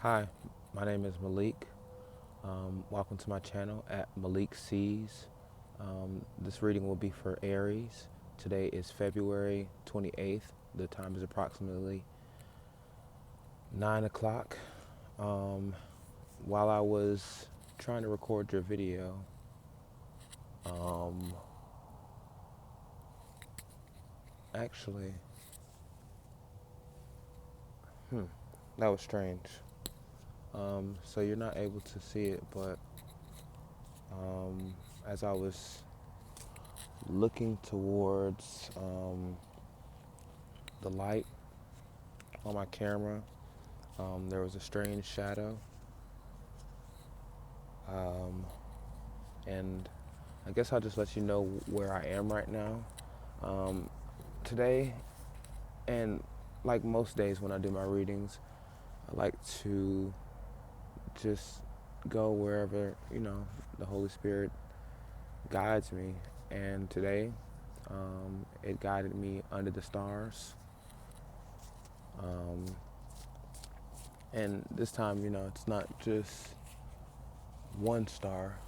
Hi, my name is Malik. Welcome to my channel at Malik Sees. This reading will be for Aries. Today is February 28th. The time is approximately 9 o'clock. While I was trying to record your video, um, actually, that was strange. So you're not able to see it, but as I was looking towards the light on my camera, there was a strange shadow, and I guess I'll just let you know where I am right now. Today, and like most days when I do my readings, I like to just go wherever, the Holy Spirit guides me. And today, it guided me under the stars. And this time, it's not just one star.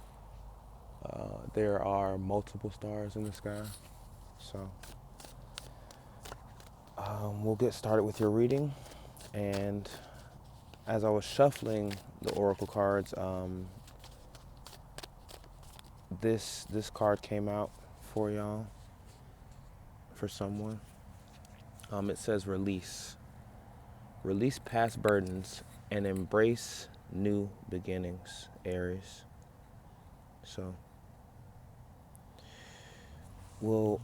There are multiple stars in the sky. So we'll get started with your reading. And as I was shuffling the oracle cards, this card came out for y'all, for someone. It says release. Release past burdens and embrace new beginnings, Aries. So we'll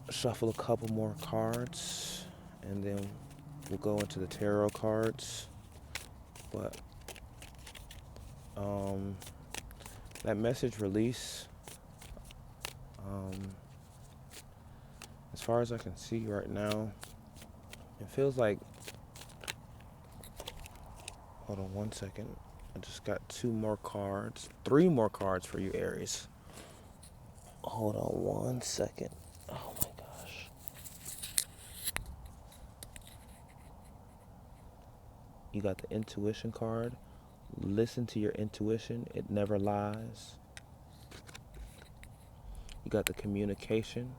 shuffle a couple more cards and then we'll go into the tarot cards. But that message release, as far as I can see right now, it feels like, hold on one second, I just got three more cards for you, Aries. Hold on one second. Oh my gosh. You got the intuition card. Listen to your intuition, it never lies. You got the communication.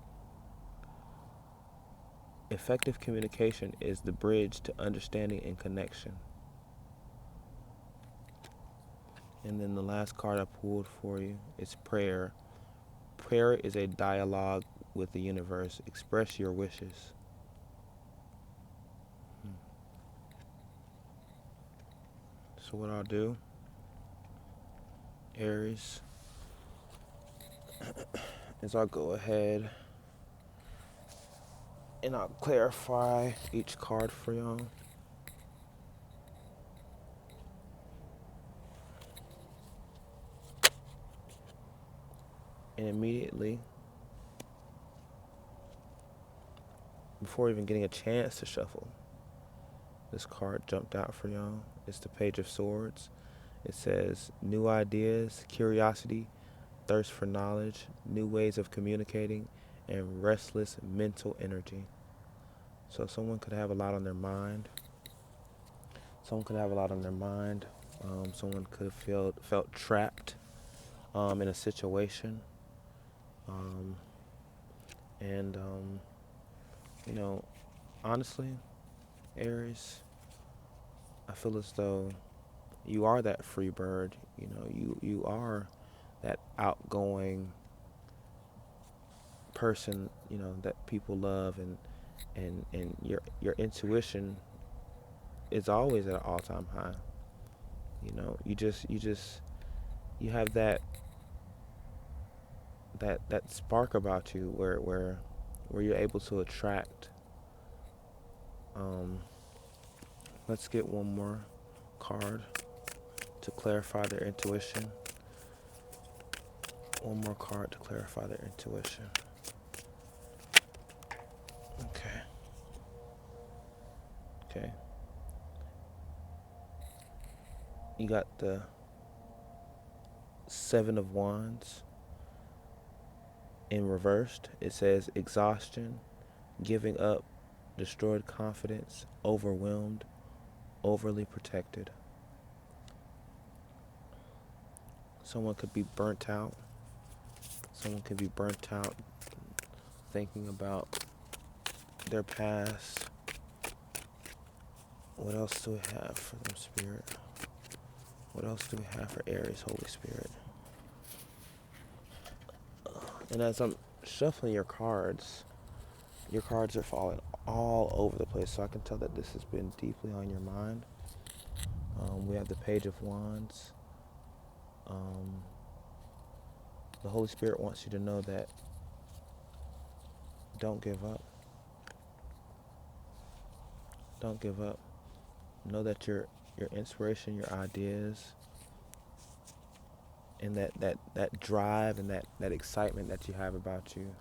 Effective communication is the bridge to understanding and connection. And then the last card I pulled for you is prayer. Prayer is a dialogue with the universe. Express your wishes. So what I'll do, Aries, is I'll go ahead and I'll clarify each card for y'all. And immediately, before even getting a chance to shuffle, this card jumped out for y'all. It's the Page of Swords. It says, new ideas, curiosity, thirst for knowledge, new ways of communicating, and restless mental energy. So someone could have a lot on their mind. Someone could have felt trapped in a situation. And honestly, Aries, I feel as though you are that free bird. You are that outgoing person, that people love, and your intuition is always at an all-time high. You have that spark about you where you're able to attract. Let's get one more card to clarify their intuition. One more card to clarify their intuition. Okay. You got the Seven of Wands in reversed. It says exhaustion, giving up, destroyed confidence, overwhelmed, overly protected. Someone could be burnt out. Someone could be burnt out thinking about their past. What else do we have for them, Spirit? What else do we have for Aries, Holy Spirit? And as I'm shuffling your cards are falling all over the place. So I can tell that this has been deeply on your mind. We have the Page of Wands. The Holy Spirit wants you to know that don't give up. Don't give up. Know that your inspiration, your ideas, and that drive and that excitement that you have about you,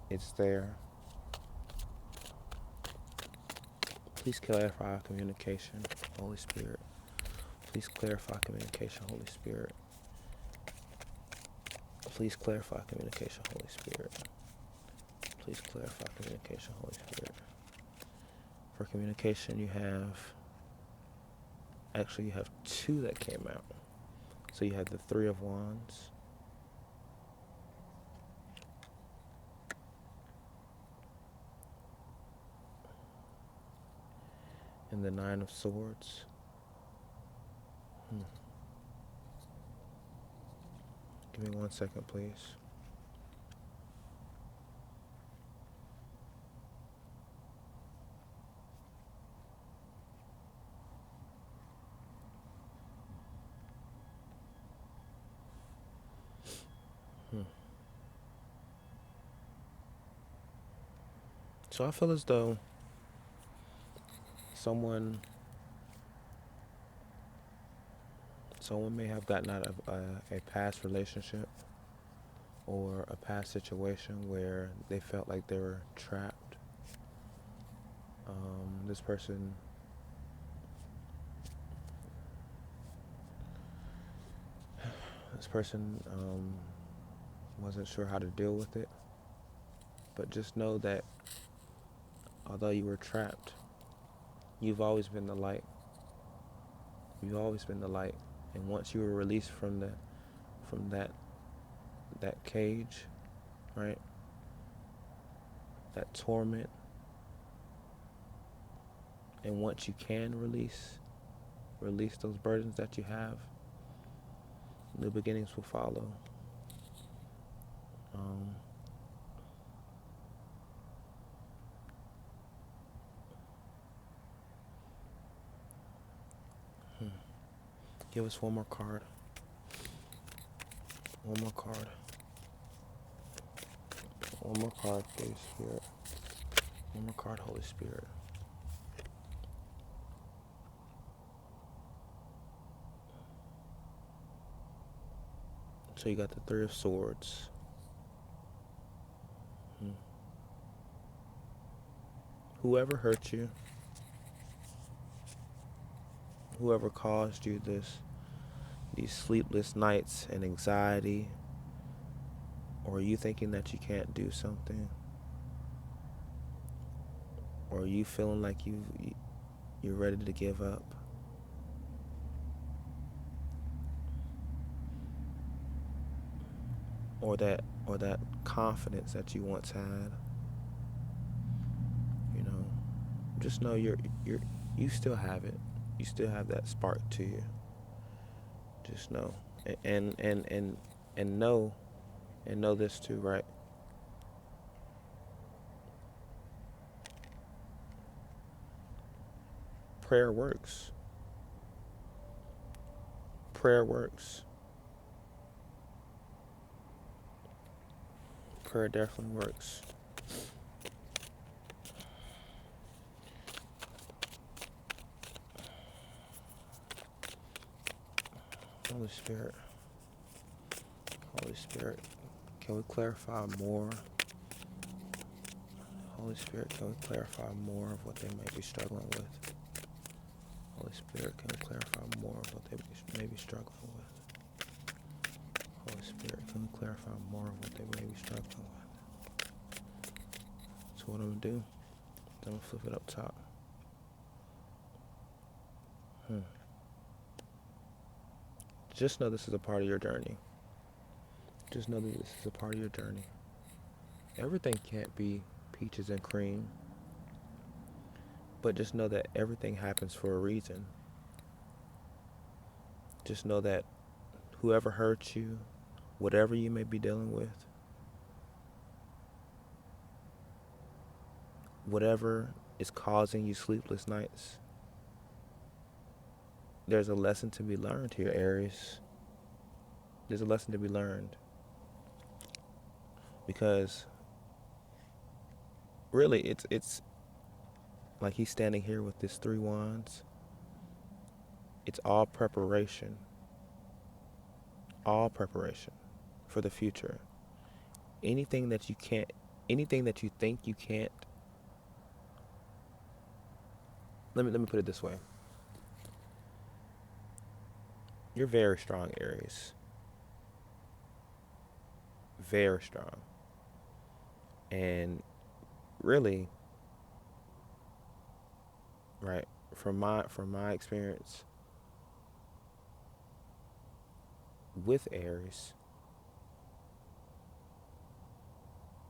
it's there. Please clarify our communication, Holy Spirit. Please clarify communication, Holy Spirit. Please clarify communication, Holy Spirit. Please clarify communication, Holy Spirit. For communication, you have two that came out. So you have the Three of Wands. And the Nine of Swords. Give me 1 second, please. So I feel as though someone may have gotten out of a past relationship or a past situation where they felt like they were trapped. This person wasn't sure how to deal with it. But just know that although you were trapped, you've always been the light. You've always been the light. And once you were released from that cage, right? That torment. And once you can release those burdens that you have, new beginnings will follow. Give us one more card. One more card. One more card, please, Spirit. One more card, Holy Spirit. So you got the Three of Swords. Whoever hurt you, whoever caused you these sleepless nights and anxiety, or you thinking that you can't do something, or you feeling like you're ready to give up, or that confidence that you once had, just know you still have it. You still have that spark to you. Just know, and know this too, right? Prayer works. Prayer works. Prayer definitely works. Holy Spirit, can we clarify more? Holy Spirit, can we clarify more of what they may be struggling with? Holy Spirit, can we clarify more of what they may be struggling with? Holy Spirit, can we clarify more of what they may be struggling with? So what I'm going to do is I'm going to flip it up top. Just know this is a part of your journey. Just know that this is a part of your journey. Everything can't be peaches and cream, but just know that everything happens for a reason. Just know that whoever hurt you, whatever you may be dealing with, whatever is causing you sleepless nights, there's a lesson to be learned here, Aries. There's a lesson to be learned. Because really it's like he's standing here with this 3 wands. It's all preparation. All preparation for the future. Anything that you can't, anything that you think you can't, let me put it this way. You're very strong, Aries. Very strong. And really, right, from my experience with Aries,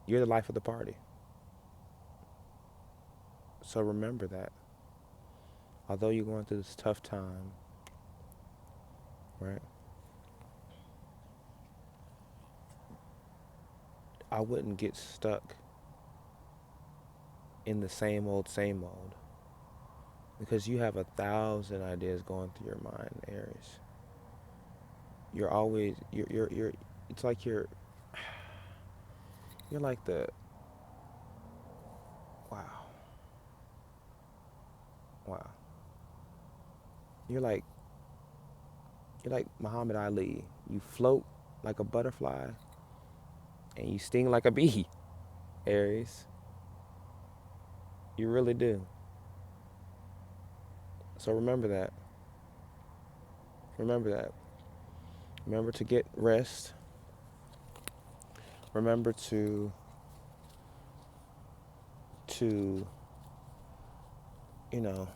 you're the life of the party. So remember that. Although you're going through this tough time, right? I wouldn't get stuck in the same old, because you have 1,000 ideas going through your mind, Aries. You're always, it's like you're like the, wow, wow. You're like Muhammad Ali. You float like a butterfly and you sting like a bee, Aries. You really do. So remember that. Remember that. Remember to get rest. Remember to you know,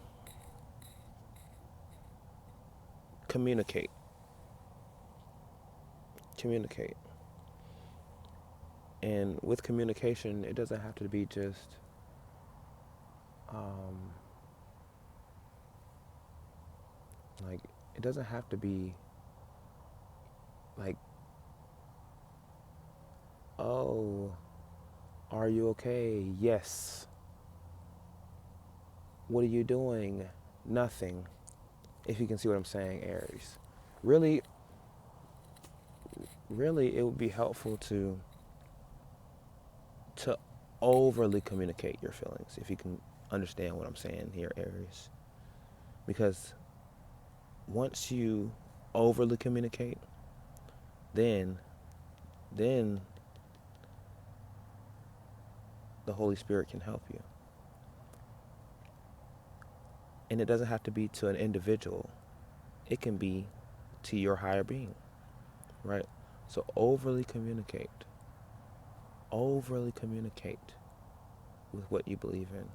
communicate. Communicate. And with communication, it doesn't have to be just like, it doesn't have to be like, oh, are you okay? Yes. What are you doing? Nothing. If you can see what I'm saying, Aries. Really, it would be helpful to overly communicate your feelings, if you can understand what I'm saying here, Aries. Because once you overly communicate, then the Holy Spirit can help you. And it doesn't have to be to an individual. It can be to your higher being, right? So overly communicate. Overly communicate with what you believe in.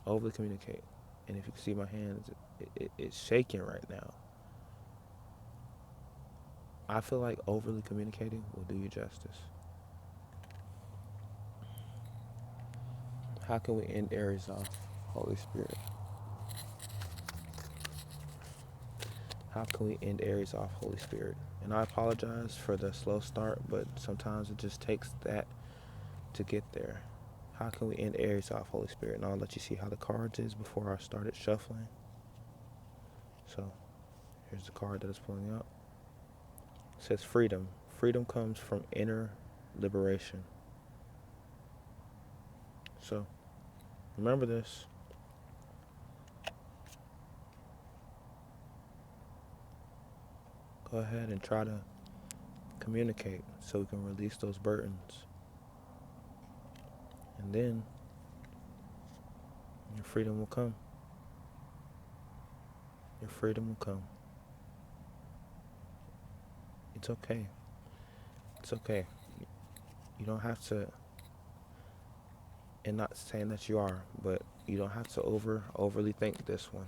Overly communicate. And if you can see my hands, it's shaking right now. I feel like overly communicating will do you justice. How can we end Aries off, Holy Spirit? How can we end Aries off, Holy Spirit? And I apologize for the slow start, but sometimes it just takes that to get there. How can we end Aries off, Holy Spirit? And I'll let you see how the cards is before I started shuffling. So here's the card that is pulling up. It says freedom. Freedom comes from inner liberation. So remember this. Go ahead and try to communicate so we can release those burdens. And then your freedom will come. Your freedom will come. It's okay. It's okay. You don't have to, and not saying that you are, but you don't have to overly think this one.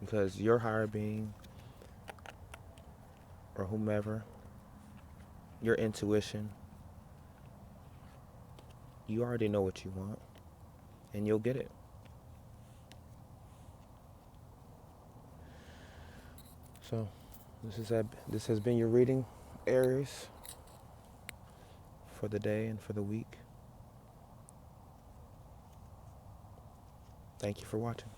Because your higher being or whomever, your intuition, you already know what you want and you'll get it. So this has been your reading, Aries, for the day and for the week. Thank you for watching.